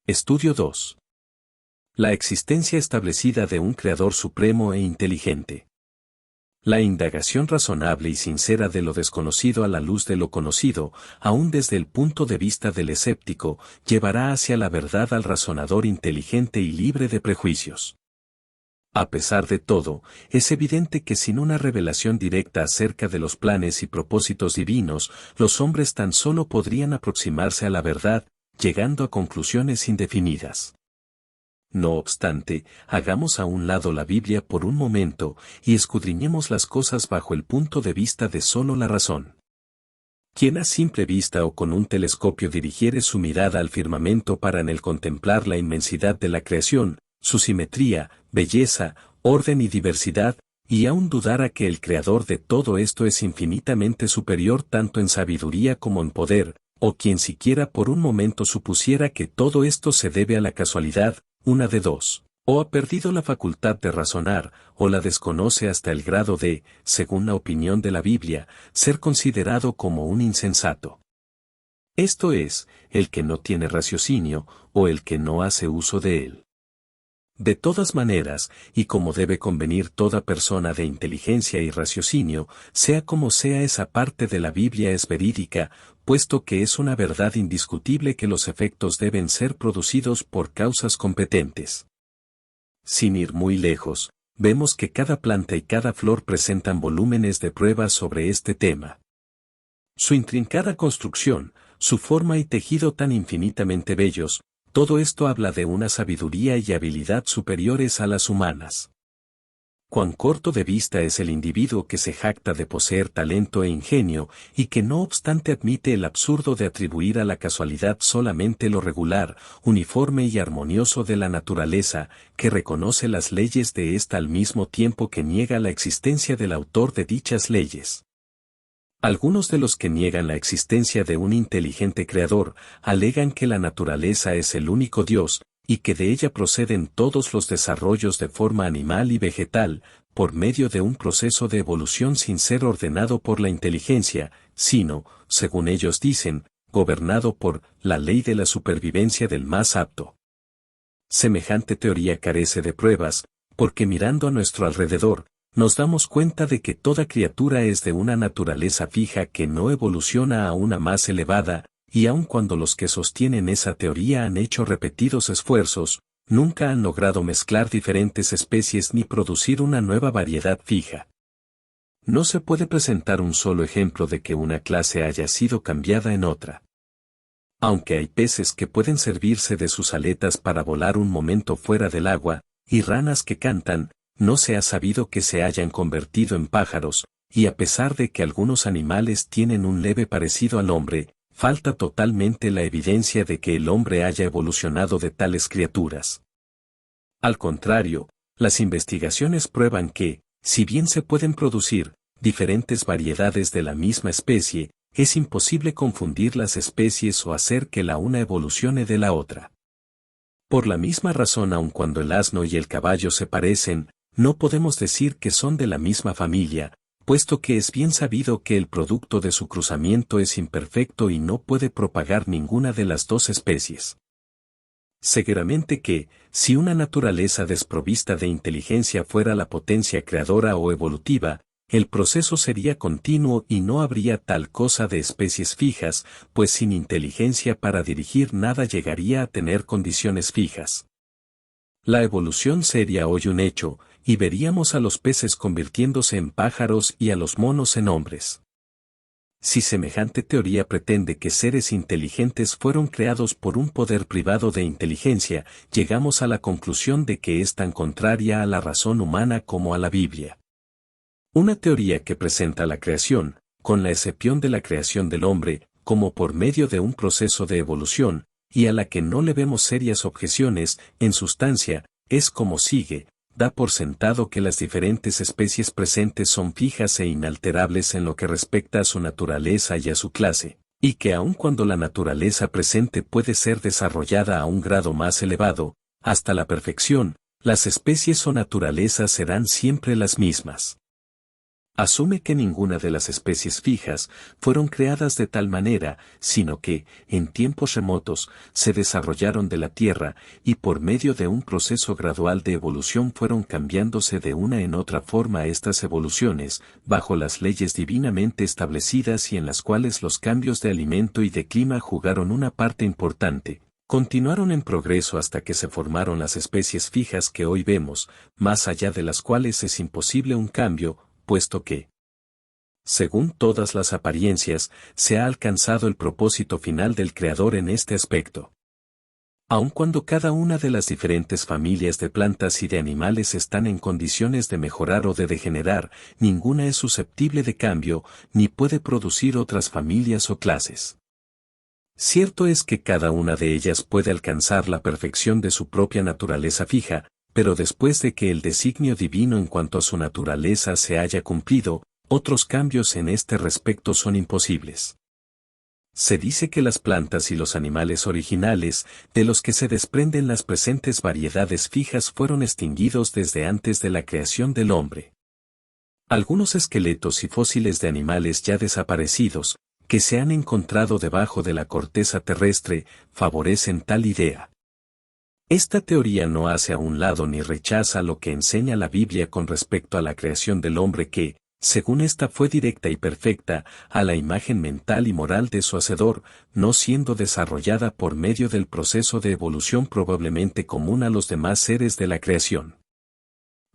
Estudio 2. La existencia establecida de un Creador supremo e inteligente. La indagación razonable y sincera de lo desconocido a la luz de lo conocido, aun desde el punto de vista del escéptico, llevará hacia la verdad al razonador inteligente y libre de prejuicios. A pesar de todo, es evidente que sin una revelación directa acerca de los planes y propósitos divinos, los hombres tan solo podrían aproximarse a la verdad, llegando a conclusiones indefinidas. No obstante, hagamos a un lado la Biblia por un momento y escudriñemos las cosas bajo el punto de vista de solo la razón. Quien a simple vista o con un telescopio dirigiere su mirada al firmamento para en él contemplar la inmensidad de la creación, su simetría, belleza, orden y diversidad, y aún dudara que el Creador de todo esto es infinitamente superior tanto en sabiduría como en poder, o quien siquiera por un momento supusiera que todo esto se debe a la casualidad, una de dos, o ha perdido la facultad de razonar, o la desconoce hasta el grado de, según la opinión de la Biblia, ser considerado como un insensato. Esto es, el que no tiene raciocinio, o el que no hace uso de él. De todas maneras, y como debe convenir toda persona de inteligencia y raciocinio, sea como sea esa parte de la Biblia es verídica, puesto que es una verdad indiscutible que los efectos deben ser producidos por causas competentes. Sin ir muy lejos, vemos que cada planta y cada flor presentan volúmenes de pruebas sobre este tema. Su intrincada construcción, su forma y tejido tan infinitamente bellos, todo esto habla de una sabiduría y habilidad superiores a las humanas. Cuán corto de vista es el individuo que se jacta de poseer talento e ingenio, y que no obstante admite el absurdo de atribuir a la casualidad solamente lo regular, uniforme y armonioso de la naturaleza, que reconoce las leyes de ésta al mismo tiempo que niega la existencia del autor de dichas leyes. Algunos de los que niegan la existencia de un inteligente creador, alegan que la naturaleza es el único Dios, y que de ella proceden todos los desarrollos de forma animal y vegetal, por medio de un proceso de evolución sin ser ordenado por la inteligencia, sino, según ellos dicen, gobernado por la ley de la supervivencia del más apto. Semejante teoría carece de pruebas, porque mirando a nuestro alrededor, nos damos cuenta de que toda criatura es de una naturaleza fija que no evoluciona a una más elevada, y aun cuando los que sostienen esa teoría han hecho repetidos esfuerzos, nunca han logrado mezclar diferentes especies ni producir una nueva variedad fija. No se puede presentar un solo ejemplo de que una clase haya sido cambiada en otra. Aunque hay peces que pueden servirse de sus aletas para volar un momento fuera del agua, y ranas que cantan, no se ha sabido que se hayan convertido en pájaros, y a pesar de que algunos animales tienen un leve parecido al hombre, falta totalmente la evidencia de que el hombre haya evolucionado de tales criaturas. Al contrario, las investigaciones prueban que, si bien se pueden producir diferentes variedades de la misma especie, es imposible confundir las especies o hacer que la una evolucione de la otra. Por la misma razón, aun cuando el asno y el caballo se parecen, no podemos decir que son de la misma familia, puesto que es bien sabido que el producto de su cruzamiento es imperfecto y no puede propagar ninguna de las dos especies. Seguramente que, si una naturaleza desprovista de inteligencia fuera la potencia creadora o evolutiva, el proceso sería continuo y no habría tal cosa de especies fijas, pues sin inteligencia para dirigir nada llegaría a tener condiciones fijas. La evolución sería hoy un hecho, y veríamos a los peces convirtiéndose en pájaros y a los monos en hombres. Si semejante teoría pretende que seres inteligentes fueron creados por un poder privado de inteligencia, llegamos a la conclusión de que es tan contraria a la razón humana como a la Biblia. Una teoría que presenta la creación, con la excepción de la creación del hombre, como por medio de un proceso de evolución, y a la que no le vemos serias objeciones, en sustancia, es como sigue: da por sentado que las diferentes especies presentes son fijas e inalterables en lo que respecta a su naturaleza y a su clase, y que aun cuando la naturaleza presente puede ser desarrollada a un grado más elevado, hasta la perfección, las especies o naturalezas serán siempre las mismas. Asume que ninguna de las especies fijas fueron creadas de tal manera, sino que, en tiempos remotos, se desarrollaron de la Tierra y por medio de un proceso gradual de evolución fueron cambiándose de una en otra forma estas evoluciones, bajo las leyes divinamente establecidas y en las cuales los cambios de alimento y de clima jugaron una parte importante. Continuaron en progreso hasta que se formaron las especies fijas que hoy vemos, más allá de las cuales es imposible un cambio, puesto que, según todas las apariencias, se ha alcanzado el propósito final del Creador en este aspecto. Aun cuando cada una de las diferentes familias de plantas y de animales están en condiciones de mejorar o de degenerar, ninguna es susceptible de cambio, ni puede producir otras familias o clases. Cierto es que cada una de ellas puede alcanzar la perfección de su propia naturaleza fija, pero después de que el designio divino en cuanto a su naturaleza se haya cumplido, otros cambios en este respecto son imposibles. Se dice que las plantas y los animales originales, de los que se desprenden las presentes variedades fijas, fueron extinguidos desde antes de la creación del hombre. Algunos esqueletos y fósiles de animales ya desaparecidos, que se han encontrado debajo de la corteza terrestre, favorecen tal idea. Esta teoría no hace a un lado ni rechaza lo que enseña la Biblia con respecto a la creación del hombre que, según esta fue directa y perfecta, a la imagen mental y moral de su Hacedor, no siendo desarrollada por medio del proceso de evolución probablemente común a los demás seres de la creación.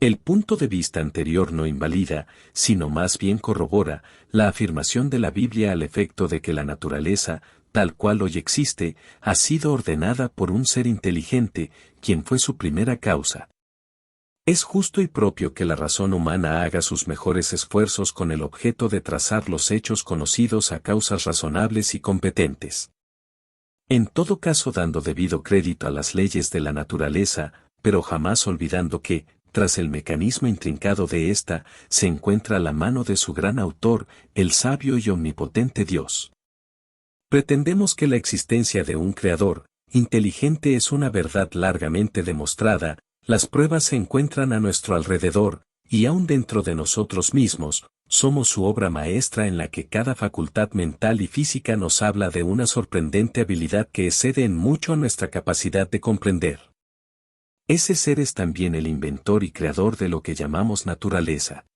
El punto de vista anterior no invalida, sino más bien corrobora, la afirmación de la Biblia al efecto de que la naturaleza, tal cual hoy existe, ha sido ordenada por un ser inteligente, quien fue su primera causa. Es justo y propio que la razón humana haga sus mejores esfuerzos con el objeto de trazar los hechos conocidos a causas razonables y competentes. En todo caso dando debido crédito a las leyes de la naturaleza, pero jamás olvidando que, tras el mecanismo intrincado de ésta, se encuentra la mano de su gran autor, el sabio y omnipotente Dios. Pretendemos que la existencia de un creador inteligente es una verdad largamente demostrada, las pruebas se encuentran a nuestro alrededor, y aún dentro de nosotros mismos, somos su obra maestra en la que cada facultad mental y física nos habla de una sorprendente habilidad que excede en mucho a nuestra capacidad de comprender. Ese ser es también el inventor y creador de lo que llamamos naturaleza.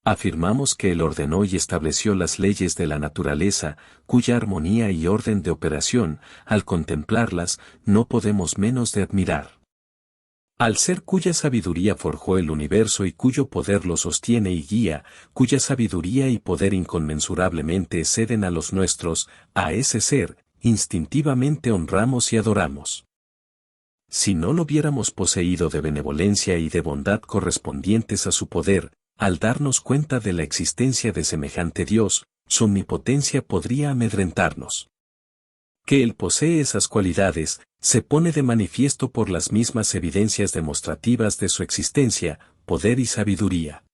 Afirmamos que Él ordenó y estableció las leyes de la naturaleza, cuya armonía y orden de operación, al contemplarlas, no podemos menos de admirar. Al ser cuya sabiduría forjó el universo y cuyo poder lo sostiene y guía, cuya sabiduría y poder inconmensurablemente exceden a los nuestros, a ese ser, instintivamente honramos y adoramos. Si no lo hubiéramos poseído de benevolencia y de bondad correspondientes a su poder, al darnos cuenta de la existencia de semejante Dios, su omnipotencia podría amedrentarnos. Que Él posee esas cualidades, se pone de manifiesto por las mismas evidencias demostrativas de su existencia, poder y sabiduría.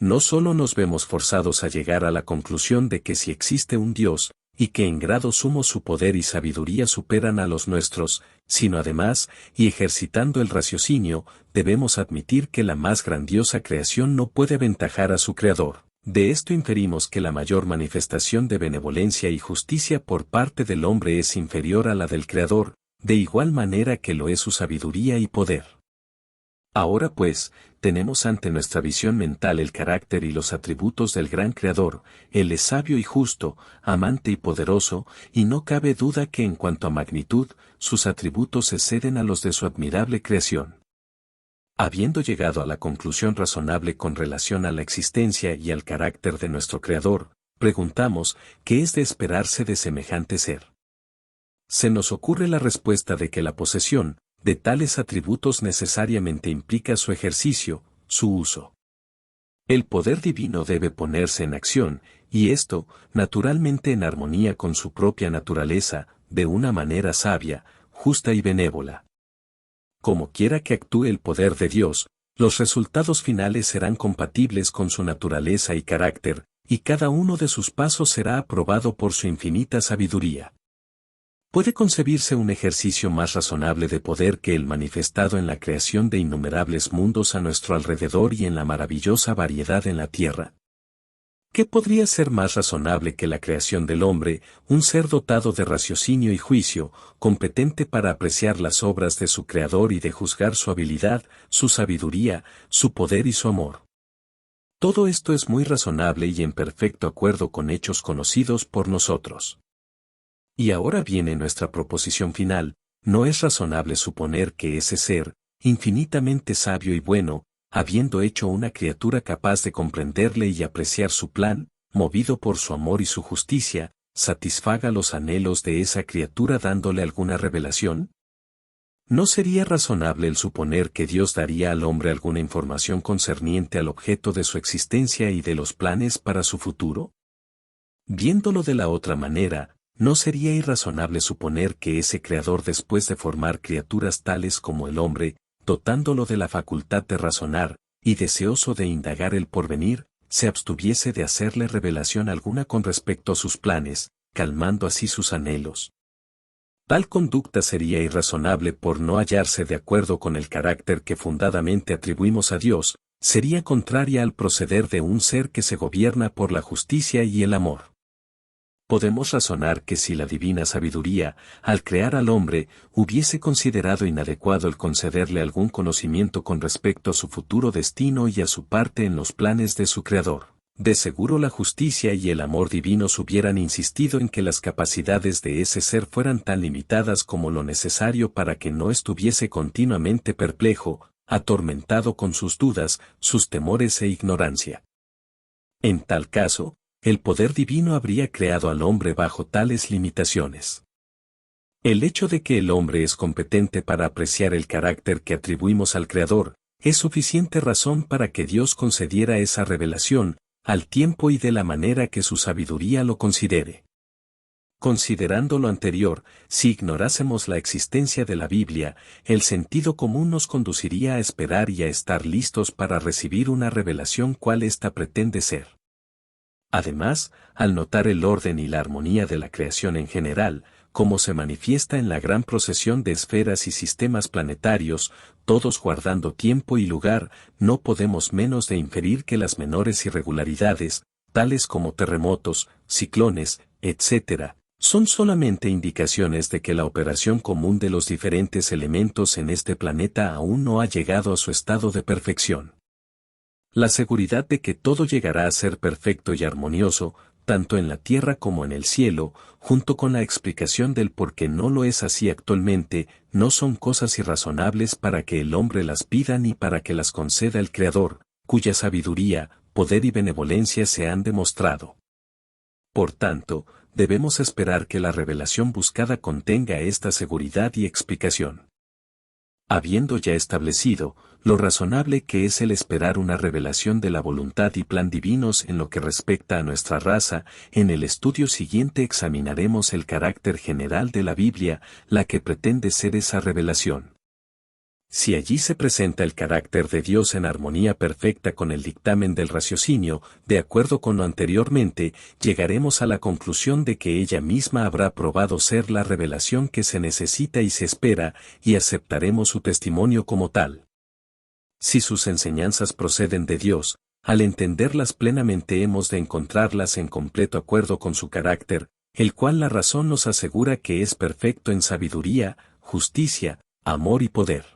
No solo nos vemos forzados a llegar a la conclusión de que si existe un Dios, y que en grado sumo su poder y sabiduría superan a los nuestros, sino además, y ejercitando el raciocinio, debemos admitir que la más grandiosa creación no puede aventajar a su Creador. De esto inferimos que la mayor manifestación de benevolencia y justicia por parte del hombre es inferior a la del Creador, de igual manera que lo es su sabiduría y poder. Ahora pues, tenemos ante nuestra visión mental el carácter y los atributos del gran Creador. Él es sabio y justo, amante y poderoso, y no cabe duda que en cuanto a magnitud, sus atributos exceden a los de su admirable creación. Habiendo llegado a la conclusión razonable con relación a la existencia y al carácter de nuestro Creador, preguntamos, ¿qué es de esperarse de semejante ser? Se nos ocurre la respuesta de que la posesión de tales atributos necesariamente implica su ejercicio, su uso. El poder divino debe ponerse en acción, y esto, naturalmente en armonía con su propia naturaleza, de una manera sabia, justa y benévola. Como quiera que actúe el poder de Dios, los resultados finales serán compatibles con su naturaleza y carácter, y cada uno de sus pasos será aprobado por su infinita sabiduría. ¿Puede concebirse un ejercicio más razonable de poder que el manifestado en la creación de innumerables mundos a nuestro alrededor y en la maravillosa variedad en la tierra? ¿Qué podría ser más razonable que la creación del hombre, un ser dotado de raciocinio y juicio, competente para apreciar las obras de su Creador y de juzgar su habilidad, su sabiduría, su poder y su amor? Todo esto es muy razonable y en perfecto acuerdo con hechos conocidos por nosotros. Y ahora viene nuestra proposición final: no es razonable suponer que ese ser, infinitamente sabio y bueno, habiendo hecho una criatura capaz de comprenderle y apreciar su plan, movido por su amor y su justicia, satisfaga los anhelos de esa criatura dándole alguna revelación. ¿No sería razonable el suponer que Dios daría al hombre alguna información concerniente al objeto de su existencia y de los planes para su futuro? Viéndolo de la otra manera, ¿no sería irrazonable suponer que ese Creador, después de formar criaturas tales como el hombre, dotándolo de la facultad de razonar, y deseoso de indagar el porvenir, se abstuviese de hacerle revelación alguna con respecto a sus planes, calmando así sus anhelos? Tal conducta sería irrazonable por no hallarse de acuerdo con el carácter que fundadamente atribuimos a Dios, sería contraria al proceder de un ser que se gobierna por la justicia y el amor. Podemos razonar que si la divina sabiduría, al crear al hombre, hubiese considerado inadecuado el concederle algún conocimiento con respecto a su futuro destino y a su parte en los planes de su Creador, de seguro la justicia y el amor divinos hubieran insistido en que las capacidades de ese ser fueran tan limitadas como lo necesario para que no estuviese continuamente perplejo, atormentado con sus dudas, sus temores e ignorancia. En tal caso, el poder divino habría creado al hombre bajo tales limitaciones. El hecho de que el hombre es competente para apreciar el carácter que atribuimos al Creador, es suficiente razón para que Dios concediera esa revelación, al tiempo y de la manera que su sabiduría lo considere. Considerando lo anterior, si ignorásemos la existencia de la Biblia, el sentido común nos conduciría a esperar y a estar listos para recibir una revelación cual ésta pretende ser. Además, al notar el orden y la armonía de la creación en general, como se manifiesta en la gran procesión de esferas y sistemas planetarios, todos guardando tiempo y lugar, no podemos menos de inferir que las menores irregularidades, tales como terremotos, ciclones, etc., son solamente indicaciones de que la operación común de los diferentes elementos en este planeta aún no ha llegado a su estado de perfección. La seguridad de que todo llegará a ser perfecto y armonioso, tanto en la tierra como en el cielo, junto con la explicación del por qué no lo es así actualmente, no son cosas irrazonables para que el hombre las pida ni para que las conceda el Creador, cuya sabiduría, poder y benevolencia se han demostrado. Por tanto, debemos esperar que la revelación buscada contenga esta seguridad y explicación. Habiendo ya establecido lo razonable que es el esperar una revelación de la voluntad y plan divinos en lo que respecta a nuestra raza, en el estudio siguiente examinaremos el carácter general de la Biblia, la que pretende ser esa revelación. Si allí se presenta el carácter de Dios en armonía perfecta con el dictamen del raciocinio, de acuerdo con lo anteriormente, llegaremos a la conclusión de que ella misma habrá probado ser la revelación que se necesita y se espera, y aceptaremos su testimonio como tal. Si sus enseñanzas proceden de Dios, al entenderlas plenamente hemos de encontrarlas en completo acuerdo con su carácter, el cual la razón nos asegura que es perfecto en sabiduría, justicia, amor y poder.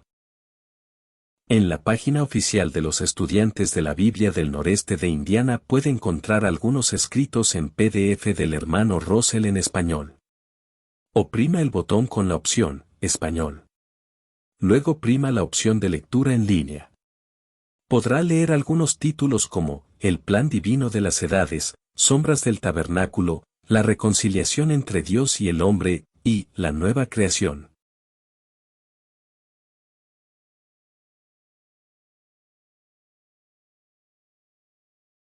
En la página oficial de los estudiantes de la Biblia del Noreste de Indiana puede encontrar algunos escritos en PDF del hermano Russell en español. Oprima el botón con la opción Español. Luego prima la opción de lectura en línea. Podrá leer algunos títulos como El plan divino de las edades, Sombras del tabernáculo, La reconciliación entre Dios y el hombre, y La nueva creación.